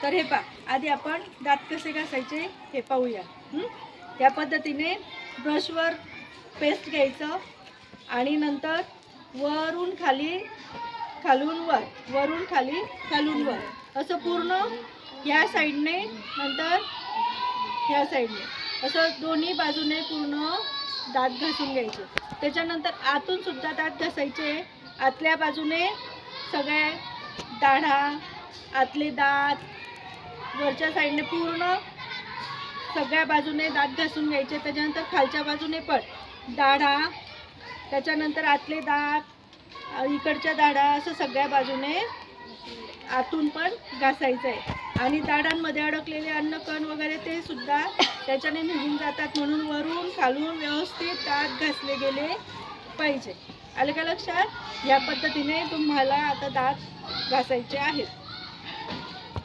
तर हे पहा, आधी आपण दात कसे घासायचे हे पाहूया. या पद्धतीने ब्रशवर पेस्ट घ्यायचं आणि नंतर वरून खाली, खालून वर, वरून खाली, खालून वर, असं पूर्ण ह्या साईडने नंतर ह्या साईडने असं दोन्ही बाजूने पूर्ण दात घासून घ्यायचे. त्याच्यानंतर आतून सुद्धा दात घासायचे. आतल्या बाजूने सगळे दाढा, आतले दात, वरच्या साईडने पूर्ण सगळ्या बाजूने दात घासून घ्यायचे. त्याच्यानंतर खालच्या बाजूने पण दाढा, त्याच्यानंतर आतले दात, इकडच्या दाढा, असं सगळ्या बाजूने आतून पण घासायचं आहे. आणि दाढांमध्ये अडकलेले अन्नकण वगैरे ते सुद्धा त्याच्याने निघून जातात, म्हणून वरून खालून व्यवस्थित दात घासले गेले पाहिजे. आलं का लक्षात? या पद्धतीने तुम्हाला आता दात घासायचे आहेत.